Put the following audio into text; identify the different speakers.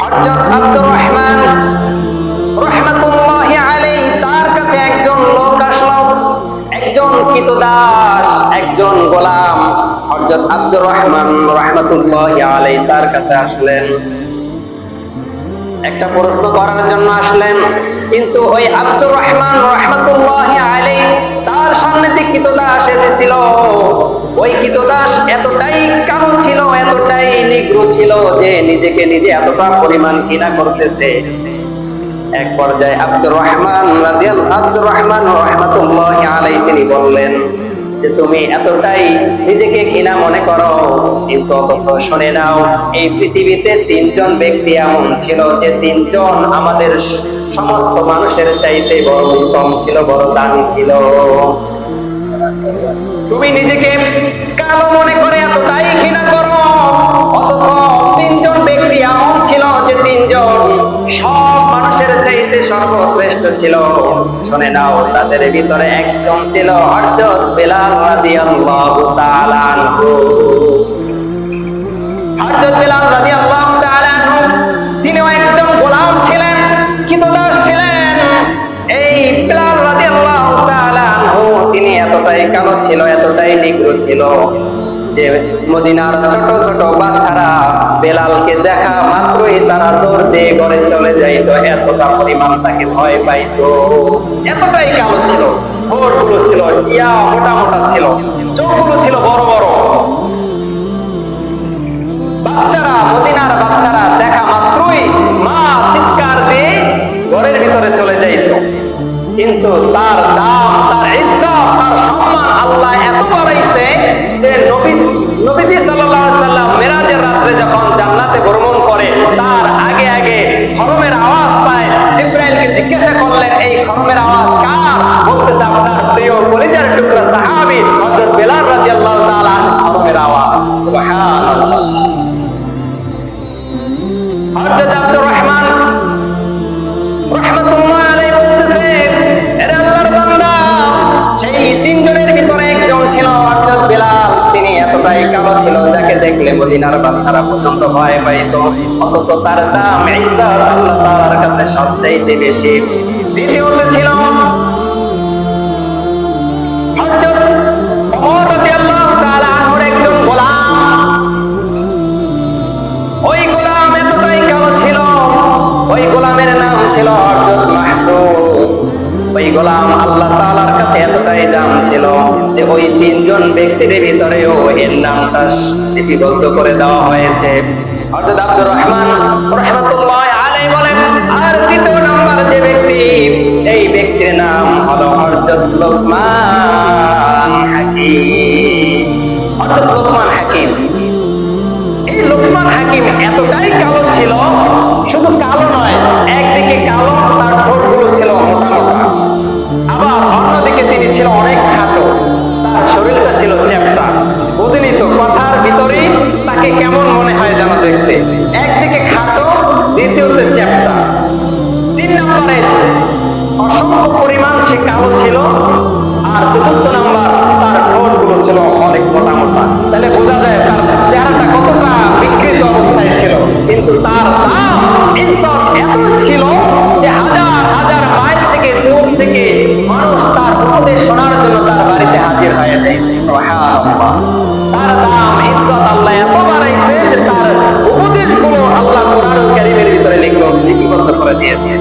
Speaker 1: হযরত আব্দুর রহমান রাহমাতুল্লাহি আলাইহি তার কাছে একজন লোক আসলো, একজন কৃতদাস, একজন গোলাম। হযরত আব্দুর রহমান রাহমাতুল্লাহি আলাইহি তার কাছে আসলেন, একটা প্রশ্ন করার জন্য আসলেন। কিন্তু ওই আব্দুর রহমান রাহমাতুল্লাহি আলাইহি তার সামনে যে কৃতদাস এসেছিল, ওই কৃতদাস এতটাই কালো ছিল, এতটাই নিগ্র ছিল যে নিজেকে নিজে এতটা পরিমাণ ঘৃণা করতেছে। এক পর্যায়ে আব্দুর রহমান রাহমাতুল্লাহি আলাইহি তিনি বললেন যে তুমি এতটাই নিজেকে ঘৃণা মনে করো, কিন্তু অথচ শুনে নাও, এই পৃথিবীতে তিনজন ব্যক্তি এমন ছিল যে তিনজন আমাদের সমস্ত মানুষের চাইতে বড় উত্তম ছিল, বড় দামি ছিল। তুমি নিজেকে কালো মনে করে এতটাই ঘৃণা করো, অথচ তিনজন ব্যক্তি এমন ছিল যে তিনজন সব মানুষের চাইতে সর্বশ্রেষ্ঠ ছিল। শুনে নাও, তাদের ভিতরে একজন ছিল হযরত বিলাল রাদিয়াল্লাহু তাআলা আনহু। হযরত বিলাল রাদিয়াল্লাহু তাআলা আনহু তিনিও একজন গোলাম ছিলেন, কৃতদাস ছিলেন। এই বিলাল রাদিয়াল্লাহু তাআলা আনহু তিনি এতটাই কালো ছিল, এতটাই নিগ্র ছিল যে মদিনার ছোট ছোট বাচ্চারা বেলালকে দেখা মাত্রই তারা দৌড় দিয়ে ঘরে চলে যাইত, এতটা পরিমাণ তাকে ভয় পাইত। এতটাই কালো ছিল, ঠোঁটগুলো ছিল মোটা মোটা ছিল, চোখগুলো ছিল বড় বড়। বাচ্চারা, মদিনার বাচ্চারা দেখা মাত্রই মা চিৎকার দিয়ে ঘরের ভিতরে চলে যাইত। কিন্তু তার দাম, তার ইজ্জত, তার সম্মান আল্লাহ এত বাড়াইছে যে নবীজি সাল্লাল্লাহু আলাইহি ওয়াসাল্লাম মেরাজের রাতে যখন জান্নাতে ভ্রমণ করে, তার আগে আগে খরমের আওয়াজ পায়। জিবরাইলকে জিজ্ঞাসা করলেন, এই খরমের আওয়াজ কার? বলতেছে আপনার প্রিয় কলিজার টুকরা সাহাবী হযরত বিলাল রাদিয়াল্লাহু তাআলা খরমের আওয়াজ। সুবহানাল্লাহ। হযরত আব্দুর রহমান রাহমাতুল্লাহি আলাইহি বলতেছে, এরে আল্লাহর বান্দা, সেই তিনজনের ভিতরে একজন ছিল হযরত বিলাল। তিনি এতটাই কালো ছিল যাকে দেখলে মদিনার বাচ্চারা পর্যন্ত ভয় পাইত, অথচ তার দাম, ইজ্জত আল্লাহ তাআলার কাছে সবচেয়ে বেশি। দ্বিতীয়ত ছিল হযরত ওমর রাদিয়াল্লাহু তাআলা আনহুর একজন গোলাম। ওই গোলাম এতটাই কালো ছিল, ওই গোলামের নাম ছিল হযরত মাহফুজ। ওই গোলাম আল্লাহ তাআলার কাছে এতটাই দাম ছিল যে ওই তিনজন ব্যক্তির ভিতরেও এর নামটা লিপিবদ্ধ করে দেওয়া হয়েছে। হযরত আব্দুর রহমান রাহমাতুল্লাহি আলাইহি বলেন, আর তৃতীয় নাম্বার যে ব্যক্তি, এই ব্যক্তির নাম হলো হযরত লোকমান হাকিম। হযরত লোকমান হাকিম, এই লোকমান হাকিম এতটাই কালো ছিল, শুধু কালো নয়, একদিকে কালো, তার ঠোঁটগুলো ছিল মোটা মোটা, আবার অন্যদিকে তিনি ছিল অনেক খাটো, তার শরীরটা ছিল চ্যাপ্টা। বুঝিনি তো, কথার ভিতরেই তাকে কেমন মনে হয় যেন দেখতে, একদিকে খাটো, দ্বিতীয়তে চ্যাপ্টা, তিন নম্বরে অসংখ্য পরিমাণ সে কালো ছিল, আর চতুর্থ নাম্বার তার ঠোঁটগুলো ছিল অনেক মোটা মোটা। তাহলে বোঝা যায় তার চেহারাটা কতটা বিকৃত অবস্থায় ছিল। কিন্তু তার দাম, ইজ্জত এত ছিল যে হাজার হাজার মাইল থেকে, দূর থেকে মানুষ তার উপদেশ শোনার জন্য তার বাড়িতে হাজির হয়ে যায়। সুবহানাল্লাহ। তার দাম, ইজ্জত আল্লাহ এত বাড়াইছে যে তার উপদেশগুলো আল্লাহ কোরআনুল কারীমের ভিতরে লিপিবদ্ধ করে দিয়েছে।